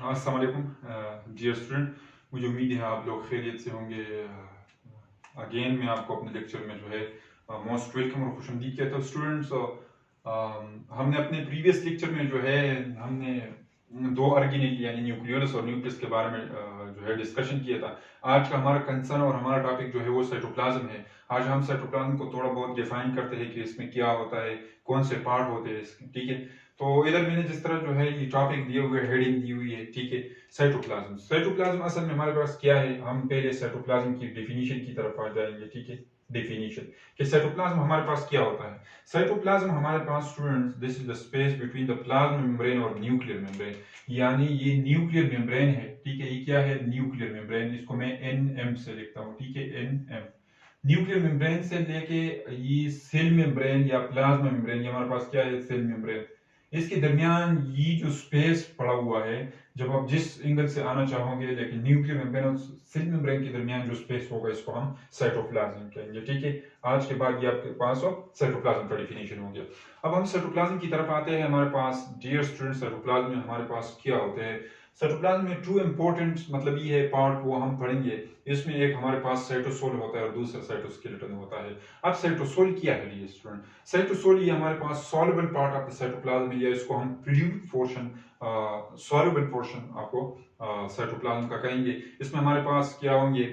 अस्सलाम वालेकुम dear student, मुझे उम्मीद है आप लोग खैरियत से होंगे। अगेन मैं आपको अपने लेक्चर में जो है मोस्ट वेलकम और खुशआमदीद कहता हूँ स्टूडेंट्स। हमने अपने प्रीवियस लेक्चर में जो है हमने दो ऑर्गेनेल यानी न्यूक्लियोलस और न्यूक्लियस के बारे में जो है डिस्कशन किया था। आज का हमारा कंसर्न और हमारा टॉपिक जो है वो साइटोप्लाज्म है। आज हम साइटोप्लाज्म को थोड़ा बहुत डिफाइन करते हैं कि इसमें क्या होता है, कौन से पार्ट होते हैं इसके, ठीक है। तो इधर मैंने जिस तरह जो है ये टॉपिक दिए हुए हेडिंग दी हुई है, ठीक है। साइटोप्लाज्म असल में हमारे पास क्या है, हम पहले साइटोप्लाज्म की डेफिनेशन की तरफ आ जाएंगे, ठीक है। डेफिनेशन कि साइटोप्लाज्म हमारे पास क्या होता है। साइटोप्लाज्म हमारे पास students, this is the space between the plasma membrane और न्यूक्लियर मेम्ब्रेन, यानी ये न्यूक्लियर मेम्ब्रेन है, ठीक है। ये क्या है, न्यूक्लियर मेम्ब्रेन, इसको मैं एनएम से लिखता हूँ, ठीक है, एनएम। न्यूक्लियर मेम्ब्रेन से लेके ये सेल मेम्ब्रेन या प्लाज्मा मेम्ब्रेन, ये हमारे पास क्या है, सेल मेम्ब्रेन। इसके दरमियान ये जो स्पेस पड़ा हुआ है, जब आप जिस एंगल से आना चाहोगे, लेकिन न्यूक्लियर मेम्ब्रेन और सेल मेम्ब्रेन के दरमियान जो स्पेस होगा इसको हम साइटोप्लाज्म कहेंगे, ठीक है। आज के बाद ये आपके पास साइटोप्लाज्म का डेफिनेशन हो गया। अब हम साइटोप्लाज्म की तरफ आते हैं। हमारे पास डियर स्टूडेंट साइटोप्लाज्म में हमारे पास क्या होते हैं। साइटोप्लाज्म में टू इंपॉर्टेंट मतलब ये है पार्ट, वो हम पढ़ेंगे। इसमें एक हमारे पास साइटोसोल होता है और दूसरा साइटोस्केलेटन होता है। अब साइटोसोल क्या है ये स्टूडेंट, साइटोसोल ये हमारे पास soluble part of the cytoplasm, या इसको हम फ्लूइड पोर्शन, सॉल्युबल पोर्शन आपको साइटोप्लाज्म का कहेंगे। इसमें हमारे पास क्या होंगे,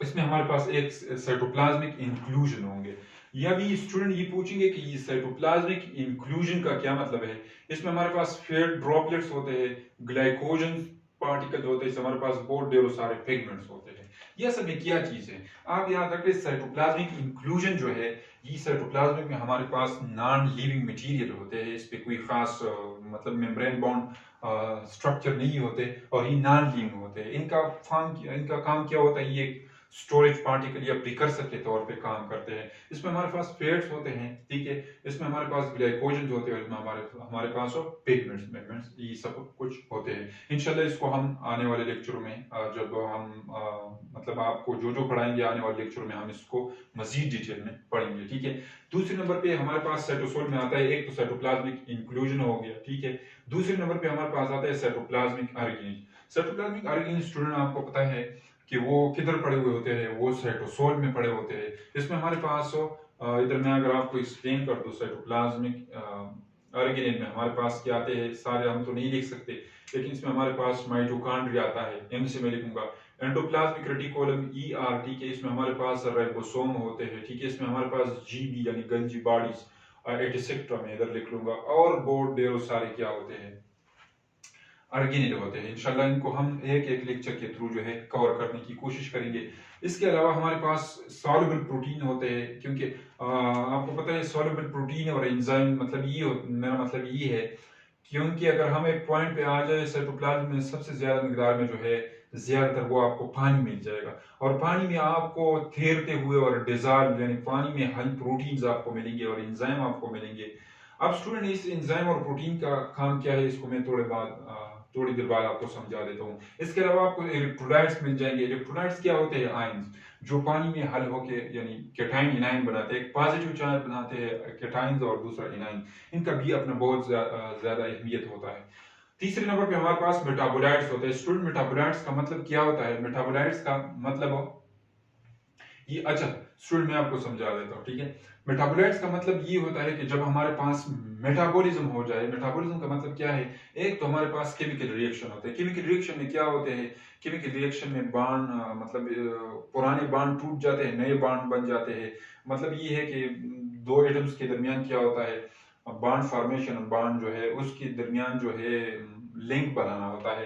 इसमें हमारे पास एक साइटोप्लाज्मिक इंक्लूजन होंगे। या भी स्टूडेंट ये पूछेंगे कि ये साइटोप्लाज्मिक इंक्लूजन का क्या मतलब है। इसमें हमारे पास फेड ड्रॉपलेट्स होते हैं, ग्लाइकोजन पार्टिकल होते हैं, हमारे पास बहुत ढेरों सारे पिगमेंट्स होते हैं। ये असल में क्या चीज है, आप याद रखें। साइटोप्लाज्मिक इंक्लूजन जो है, ये साइटोप्लाज्मिक में हमारे पास नॉन लिविंग मटेरियल होते हैं। इस पे कोई खास मतलब मेम्ब्रेन बॉन्ड स्ट्रक्चर नहीं होते और ये नॉन लिविंग होते हैं। इनका काम क्या होता है, ये स्टोरेज पार्टिकल या प्रिकर्सर के तौर पे काम करते हैं। इसमें हमारे पास फैट्स होते हैं, ठीक है। इसमें हमारे पास ग्लाइकोजन होते हैं, इसमें हमारे पास पिगमेंट्स ये सब कुछ होते हैं। इंशाल्लाह इसको हम आने वाले लेक्चरों में जब हम मतलब आपको जो जो पढ़ाएंगे आने वाले लेक्चरों में हम इसको मजीद डिटेल में पढ़ेंगे, ठीक है। दूसरे नंबर पे हमारे पास साइटोसोल में आता है, एक तो साइटोप्लाज्मिक इंक्लूजन हो गया, ठीक है। दूसरे नंबर पे हमारे पास आता है cytoplasmic organelle. Cytoplasmic organelle student आपको पता है कि वो किधर पड़े हुए होते हैं, वो साइटोसोल में पड़े होते हैं। इसमें हमारे पास इधर मैं अगर आपको एक्सप्लेन कर दूं, साइटोप्लाज्मिक ऑर्गेनेल में हमारे पास क्या आते हैं, सारे हम तो नहीं लिख सकते, लेकिन इसमें हमारे पास माइटोकॉन्ड्रिया आता है, एम से मैं लिखूंगा। एंडोप्लाज्मिक रेटिकुलम ईआर, ठीक है। इसमें हमारे पास राइबोसोम होते हैं, ठीक है। इसमें हमारे पास जीबी यानी गंजी बॉडीज, एटिसेक्ट्रा में इधर लिख लूंगा, और बहुत ढेरों सारे क्या होते हैं, ऑर्गेनेल होते हैं। इंशाल्लाह इनको हम एक एक लेक्चर के थ्रू जो है कवर करने की कोशिश करेंगे। इसके अलावा हमारे पास सॉल्युबल प्रोटीन होते हैं, क्योंकि आपको पता है सॉल्युबल प्रोटीन और एंजाइम मतलब मेरा मतलब ये है, क्योंकि अगर हम एक पॉइंट पे आ जाए साइटोप्लाज्म में सबसे ज्यादा मिकदार में जो है ज्यादातर वो आपको पानी मिल जाएगा, और पानी में आपको तैरते हुए और डिजॉल्व यानी पानी में हल प्रोटीन्स आपको मिलेंगे और एंजाइम आपको मिलेंगे। अब स्टूडेंट इस एंजाइम और प्रोटीन का काम क्या है, इसको मैं थोड़ी देर बाद आपको समझा देता हूँ। इसके अलावा आपको इलेक्ट्रोलाइट्स मिल जाएंगे। इलेक्ट्रोलाइट्स क्या होते हैं, आयंस, जो पानी में हल होके यानी केटाइन इनाइन बनाते हैं। एक पॉजिटिव चार्ज बनाते हैं केटाइंस और दूसरा इनाइन, इनका भी अपना बहुत ज्यादा अहमियत होता है। तीसरे नंबर पे हमारे पास मेटाबोलाइट्स होते हैं। स्टूडेंट मेटाबोलाइट्स का मतलब क्या होता है, मेटाबोलाइट्स का मतलब ये, अच्छा स्टूडेंट मैं आपको समझा देता हूँ, ठीक है। मेटाबोलाइट्स का मतलब ये होता है कि जब हमारे पास मेटाबॉलिज्म हो जाए, मेटाबॉलिज्म का मतलब क्या है, एक तो हमारे पास केमिकल रिएक्शन होते हैं। केमिकल रिएक्शन में क्या होते हैं, केमिकल रिएक्शन में बांड मतलब पुराने बांड टूट जाते हैं, नए बांड बन जाते हैं। मतलब ये है कि दो एटम्स के दरमियान क्या होता है, बांड फॉर्मेशन, बांड जो है उसके दरमियान जो है लिंक बनाना होता है,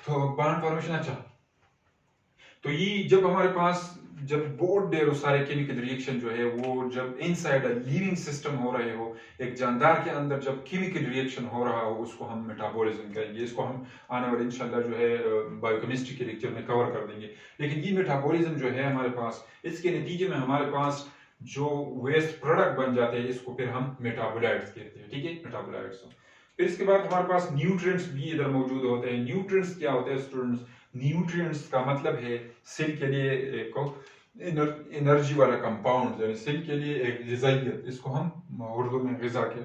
तो बांड फॉर्मेशन। अच्छा, तो ये जब हमारे पास जब बहुत ढेरों सारे केमिकल रिएक्शन जो है वो जब इनसाइड अ लिविंग सिस्टम हो रहे हो, एक जानदार के अंदर जब केमिकल रिएक्शन हो रहा हो, उसको हम मेटाबॉलिज्म कहेंगे। इसको हम आने वाले इंशाल्लाह जो है बायोकेमिस्ट्री के लेक्चर में कवर कर देंगे। लेकिन ये मेटाबॉलिज्म जो है हमारे पास, इसके नतीजे में हमारे पास जो वेस्ट प्रोडक्ट बन जाते हैं, इसको फिर हम मेटाबोलाइट्स कहते हैं, ठीक है, मेटाबोलाइट्स। फिर इसके बाद हमारे पास न्यूट्रिएंट्स भी इधर मौजूद होते हैं। न्यूट्रिएंट्स क्या होते हैं स्टूडेंट्स, न्यूट्रिएंट्स का मतलब है सेल के लिए एक एनर्जी वाला कंपाउंड, यानी सेल के लिए एक ग़िज़ाइयत, इसको हम उर्दू में ग़िज़ा के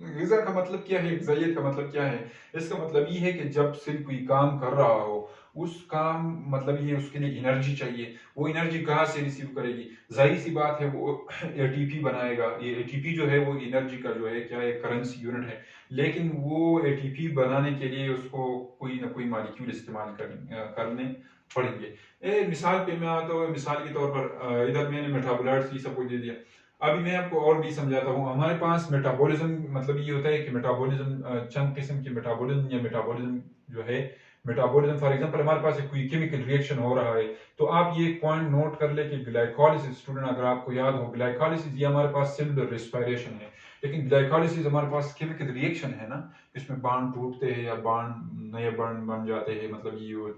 ग़िज़ा का मतलब क्या है, ग़िज़ाइयत का मतलब क्या है? इसका मतलब ये है कि जब सिल कोई काम कर रहा हो, उस काम मतलब ये उसके लिए एनर्जी चाहिए, वो एनर्जी कहाँ से रिसीव करेगी? ज़ाहिर-सी बात है वो एटीपी बनाएगा, ये एटीपी जो है वो एनर्जी का जो है क्या है करेंसी यूनिट है, लेकिन वो एटीपी बनाने के लिए उसको कोई ना कोई मॉलिक्यूल इस्तेमाल करने पड़ेंगे। मिसाल पे मैं आता हूँ, मिसाल के तौर पर इधर मैंने मेटाबोलाइट्स ये सब कुछ दे दिया। अभी मैं आपको और भी समझाता हूँ। हमारे पास मेटाबॉलिज्म मतलब ये होता है कि मेटाबॉलिज्म चंद किस्म की मेटाबॉलिज्म या मेटाबॉलिज्म जो है मेटाबॉलिज्म फॉर एग्जांपल हमारे पास एक कोई केमिकल रिएक्शन हो रहा है, तो आप ये पॉइंट नोट कर ले कि ग्लाइकोलिसिस, स्टूडेंट अगर आपको याद हो ग्लाइकोलिसिस ये हमारे पास सेलुलर रेस्पिरेशन है, लेकिन ग्लाइकोलिसिस हमारे पास केमिकल रिएक्शन है ना, इसमें बांड टूटते हैं या बांड नए बांड बन जाते हैं, मतलब ये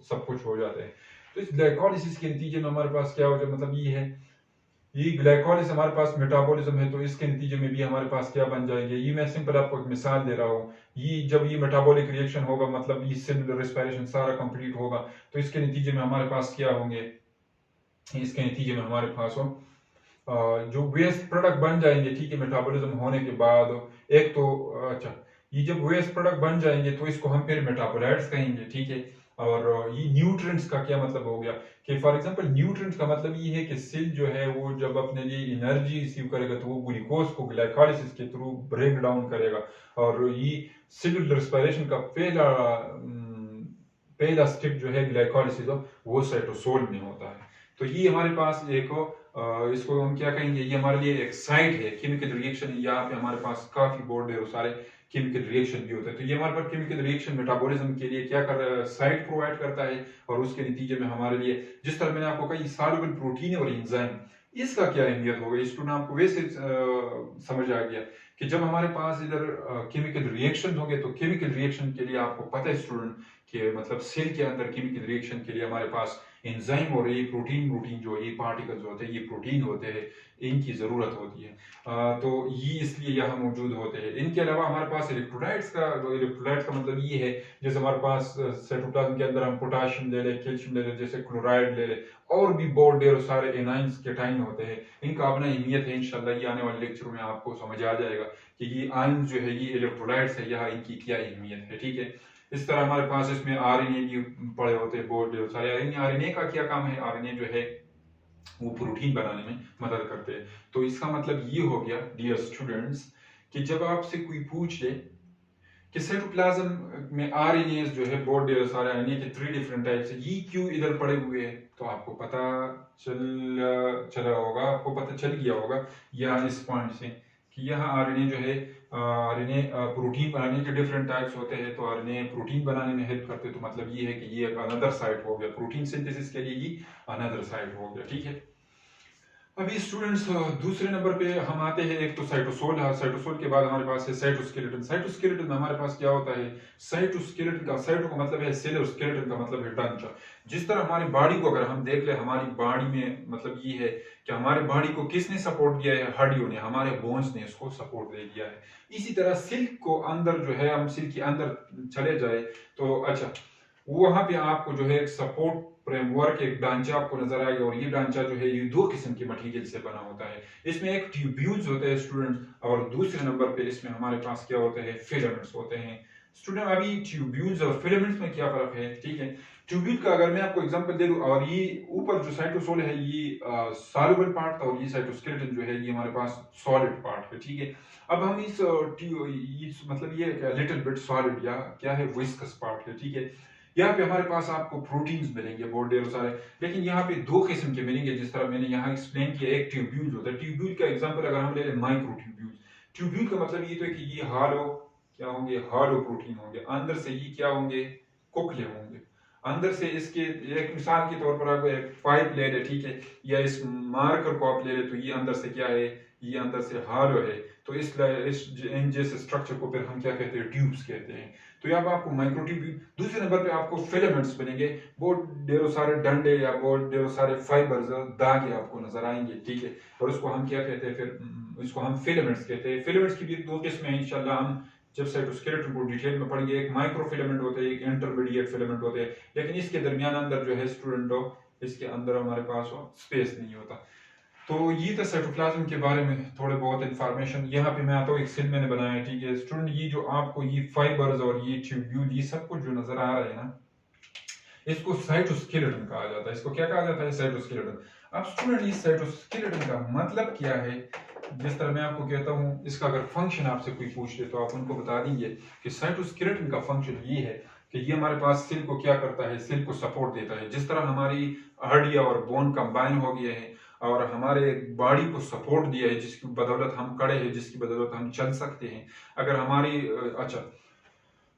सब कुछ हो जाता है। तो इस ग्लाइकोलिसिस के नतीजे में हमारे पास क्या हो जाए, मतलब ये है, ये ग्लाइकोलिस हमारे पास मेटाबॉलिज्म है, तो इसके नतीजे में भी हमारे पास क्या बन जाएंगे, ये मैं सिंपल आपको एक मिसाल दे रहा हूँ। ये जब ये मेटाबॉलिक रिएक्शन होगा, मतलब ये सेलुलर रेस्पिरेशन सारा कंप्लीट होगा, तो इसके नतीजे में हमारे पास क्या होंगे, इसके नतीजे में हमारे पास हो जो वेस्ट प्रोडक्ट बन जाएंगे, ठीक है, मेटाबॉलिज्म होने के बाद। एक तो अच्छा, ये जब वेस्ट प्रोडक्ट बन जाएंगे तो इसको हम फिर मेटाबोलाइट्स कहेंगे, ठीक है। और ये न्यूट्रिएंट्स का क्या मतलब हो गया कि फॉर एग्जांपल न्यूट्रिएंट्स का मतलब ये है कि सेल जो है वो जब अपने लिए एनर्जी रिसीव करेगा तो वो ग्लूकोज को ग्लाइकोलिसिस के थ्रू ब्रेक डाउन करेगा, और ये सेलुलर रेस्पिरेशन का पहला स्टेप जो है ग्लाइकोलिसिस वो साइटोसोल में होता है। तो ये हमारे पास एक इसको हम क्या कहेंगे, ये हमारे लिए एक साइट है, केमिकल रिएक्शन। यहाँ पे हमारे पास काफी बोर्ड है, सारे केमिकल रिएक्शन भी होते हैं। तो ये हमारे पास केमिकल रिएक्शन मेटाबॉलिज्म के लिए क्या कर साइट प्रोवाइड करता है, और उसके नतीजे में हमारे लिए, जिस तरह मैंने आपको कहा, सॉल्युबल प्रोटीन और एंजाइम, इसका क्या अहमियत होगा, स्टूडेंट आपको वैसे समझ आ गया कि जब हमारे पास इधर केमिकल रिएक्शन होंगे, तो केमिकल रिएक्शन के लिए आपको पता है स्टूडेंट कि मतलब सेल के अंदर केमिकल रिएक्शन के लिए हमारे पास एंजाइम और ये प्रोटीन जो ये पार्टिकल्स होते हैं, ये प्रोटीन होते हैं, इनकी ज़रूरत होती है। तो ये इसलिए यहाँ मौजूद होते हैं। इनके अलावा हमारे पास इलेक्ट्रोलाइट्स का मतलब ये है, जैसे हमारे पास साइटोप्लाज्म के अंदर हम पोटाशियम ले लें, कैल्शियम ले लें, जैसे क्लोराइड ले लें, और भी बहुत ढेर सारे एनाइंस केटाइन होते हैं। इनका अपना अहमियत है, इंशाल्लाह ये आने वाले लेक्चर में आपको समझ आ जाएगा कि ये आयन जो है, ये इलेक्ट्रोलाइट्स है, यहाँ इनकी क्या अहमियत है, ठीक है। इस तरह हमारे पास इसमें आरएनए भी पड़े होते हैं, बहुत सारे आरएनए का क्या काम है, आरएनए जो है वो प्रोटीन बनाने में मदद करते हैं। तो इसका मतलब ये हो गया डियर स्टूडेंट्स कि जब आपसे कोई पूछ ले कि साइटोप्लाज्म में आरएनए जो है, बहुत ढेर सारे आरएनए के 3 डिफरेंट टाइप्स है, ये क्यों इधर पड़े हुए हैं, तो आपको पता चला होगा, आपको पता चल गया होगा यहाँ इस पॉइंट से कि यहाँ आरएनए जो है, आरएनए प्रोटीन बनाने के डिफरेंट टाइप्स होते हैं, तो आरएनए प्रोटीन बनाने में हेल्प करते हैं। तो मतलब ये है कि ये एक अनदर साइट हो गया, प्रोटीन सिंथेसिस के लिए ये अनदर साइट हो गया, ठीक है। अभी स्टूडेंट्स दूसरे नंबर पे हम आते हैं, एक तो साइटोसोल है, साइटोसोल के बाद हमारे पास है साइटोस्केलेटन। साइटोस्केलेटन में हमारे पास क्या होता है, साइटोस्केलेटन का, साइटो का मतलब है सेल और स्केलेटन का मतलब है ढांचा। जिस तरह हमारी बॉडी को अगर हम देख ले, हमारी बॉडी में मतलब ये है कि हमारे बॉडी को किसने सपोर्ट दिया है, हड्डियों ने, हमारे बोन्स ने उसको सपोर्ट दे दिया है। इसी तरह सिल्क को अंदर जो है, हम सिल्क के अंदर चले जाए तो अच्छा, वहां पे आपको जो है एक सपोर्ट फ्रेमवर्क, एक ढांचा आपको नजर आएगा, और ये ढांचा जो है ये 2 किस्म के मटेरियल से बना होता है। इसमें एक ट्यूब्यूल्स होते हैं स्टूडेंट, और दूसरे नंबर पे इसमें हमारे पास क्या होते हैं, फिलामेंट्स होते हैं। स्टूडेंट अभी ट्यूब्यूल्स और फिलामेंट्स में क्या फर्क है, ठीक है। ट्यूब्यूल का अगर मैं आपको एग्जांपल दे दूं, और ये ऊपर जो साइटोसोल है ये सॉल्युबल पार्ट था, और ये साइटोस्केलेटन जो है ये हमारे पास सॉलिड पार्ट है, ठीक है। अब हम इस मतलब ये लिटिल बिट सॉलिड या क्या है, विस्कस पार्ट है, ठीक है। यहाँ पे हमारे पास आपको प्रोटीन्स मिलेंगे बहुत ढेर सारे, लेकिन यहाँ पे 2 किस्म के मिलेंगे, जिस तरह मैंने यहाँ एक्सप्लेन किया। एक ट्यूब्यूल होता है, ट्यूब्यूल का एग्जांपल अगर हम ले लें माइक्रो ट्यूब्यूल, ट्यूब्यूल का मतलब ये तो है कि ये हालो क्या होंगे, हालो प्रोटीन होंगे, अंदर से ये क्या होंगे, कोकले होंगे। अंदर से इसके एक मिसाल के तौर पर आप एक पाइप ले लें, ठीक है, या इस मार्कर को आप ले लें, तो ये अंदर से क्या है, ये अंदर से हालो है। तो इस जैसे स्ट्रक्चर को फिर हम क्या कहते हैं, ट्यूब्स कहते हैं। तो यहाँ पर आपको माइक्रोट्यूब। दूसरे नंबर पे आपको फिलामेंट्स बनेंगे, बहुत ढेरों सारे डंडे या बहुत ढेरों सारे फाइबर्स, धागे आपको नजर आएंगे, ठीक है। और उसको हम क्या कहते हैं, फिर इसको हम फिलामेंट्स कहते हैं। फिलामेंट्स की भी 2 किस्में हैं, इंशाल्लाह हम जब साइटोस्केलेटन को डिटेल में पढ़ेंगे। एक माइक्रो फिलामेंट होते हैं, एक इंटरमीडिएट फिलामेंट होते हैं, लेकिन इसके दरमियान अंदर जो है स्टूडेंट, इसके अंदर हमारे पास स्पेस नहीं होता। तो ये था साइटोप्लाज्म के बारे में थोड़े बहुत इंफॉर्मेशन। यहाँ पे मैं आता हूँ, एक सेल मैंने बनाया है, ठीक है स्टूडेंट। ये जो आपको ये फाइबर्स और ये ट्यूब्यूल ये सब कुछ जो नजर आ रहा है ना, इसको साइटोस्केलेटन कहा जाता है। इसको क्या कहा जाता है? साइटोस्केलेटन। अब स्टूडेंट ये साइटोस्केलेटन का मतलब क्या है? जिस तरह मैं आपको कहता हूँ, इसका अगर फंक्शन आपसे कोई पूछ ले तो आप उनको बता देंगे कि साइटोस्केलेटन का फंक्शन ये है कि ये हमारे पास सेल को क्या करता है? सेल को सपोर्ट देता है। जिस तरह हमारी हड्डियां और बोन कंबाइन हो गए हैं और हमारे बॉडी को सपोर्ट दिया है, जिसकी बदौलत हम खड़े हैं, जिसकी बदौलत हम चल सकते हैं। अगर हमारी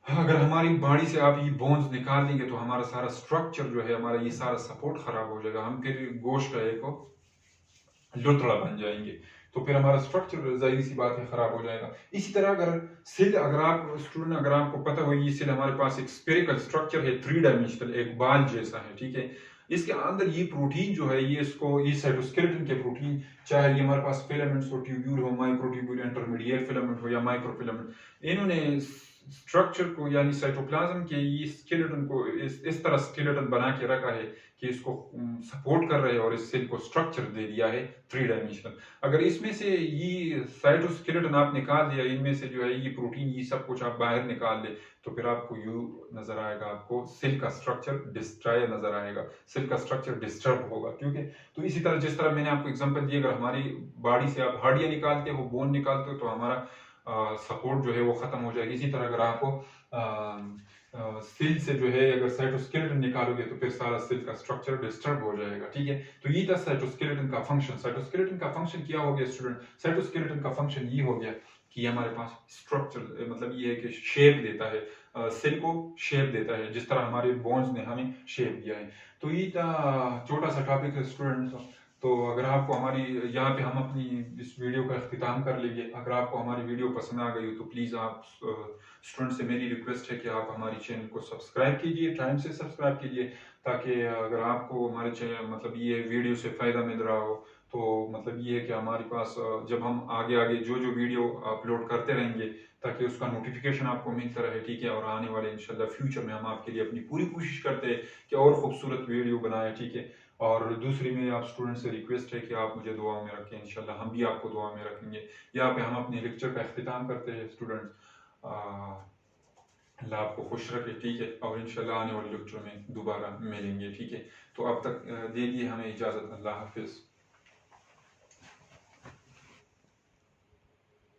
अगर हमारी बॉडी से आप ये बोन्स निकाल देंगे तो हमारा सारा स्ट्रक्चर जो है, हमारा ये सारा सपोर्ट खराब हो जाएगा। हम फिर गोश्त का एक लुथड़ा बन जाएंगे, तो फिर हमारा स्ट्रक्चर जाहिर सी बात है खराब हो जाएगा। इसी तरह अगर सेल, अगर आप स्टूडेंट, अगर आपको पता हो ये सेल हमारे पास एक स्फेरिकल स्ट्रक्चर है, 3 डायमेंशनल, एक बाल जैसा है, ठीक है। इसके अंदर ये प्रोटीन जो है, ये इसको ये साइटोस्केलेटन के प्रोटीन, चाहे ये हमारे पास फिलामेंट्स हो, ट्यूब्यूल हो, माइक्रोट्यूब्यूल, इंटरमीडिएट फिलामेंट हो या माइक्रोफिलामेंट, इन्होंने स्ट्रक्चर को यानी साइटोप्लाज्म के ये स्केलेटन को इस तरह स्केलेटन बना के रखा है कि इसको सपोर्ट कर रहे हैं और इस सेल को स्ट्रक्चर दे दिया है 3 डायमेंशनल। अगर इसमें से ये साइटोस्केलेटन आप निकाल दिया, इनमें से जो है ये प्रोटीन ये सब कुछ आप बाहर निकाल दे, तो फिर आपको यू नजर आएगा, आपको सेल का स्ट्रक्चर डिस्ट्रॉय नजर आएगा, सेल का स्ट्रक्चर डिस्टर्ब होगा। क्योंकि तो इसी तरह जिस तरह मैंने आपको एग्जांपल दिया, अगर हमारी बॉडी से आप हड्डियां निकालते हो, बोन निकालते हो, तो हमारा सपोर्ट जो है वो खत्म हो जाएगी। इसी तरह अगर आपको सेल से जो है अगर साइटोस्केलेटन निकालोगे तो फिर सारा सेल का स्ट्रक्चर डिस्टर्ब हो जाएगा, ठीक है। तो ये था साइटोस्केलेटन का फंक्शन। साइटोस्केलेटन का फंक्शन क्या हो गया स्टूडेंट? साइटोस्केलेटन का फंक्शन ये हो गया कि हमारे पास स्ट्रक्चर, मतलब ये है कि शेप देता है, सेल को शेप देता है, जिस तरह हमारे बोन्स ने हमें शेप दिया है। तो ये था छोटा सा टॉपिक है स्टूडेंट। तो अगर आपको हमारी, यहाँ पे हम अपनी इस वीडियो का अख्तिताम कर लेंगे। अगर आपको हमारी वीडियो पसंद आ गई हो तो प्लीज़ आप स्टूडेंट से मेरी रिक्वेस्ट है कि आप हमारी चैनल को सब्सक्राइब कीजिए, टाइम से सब्सक्राइब कीजिए, ताकि अगर आपको हमारे चैनल, मतलब ये वीडियो से फ़ायदा मिल रहा हो, तो मतलब ये है कि हमारे पास जब हम आगे आगे जो जो वीडियो अपलोड करते रहेंगे, ताकि उसका नोटिफिकेशन आपको मिलता रहे, ठीक है। और आने वाले इंशाल्लाह फ्यूचर में हम आपके लिए अपनी पूरी कोशिश करते हैं कि और खूबसूरत वीडियो बनाए, ठीक है। और दूसरी में आप स्टूडेंट से रिक्वेस्ट है कि आप मुझे दुआ में रखें, इंशाल्लाह हम भी आपको दुआ में रखेंगे। यहाँ पे हम अपने लेक्चर का अख्तिताम करते हैं स्टूडेंट्स। अल्लाह आपको खुश रखे, ठीक है। और इंशाल्लाह आने वाले लेक्चर में दोबारा मिलेंगे, ठीक है। तो अब तक दे दिए हमें इजाज़त। अल्लाह हाफिज़।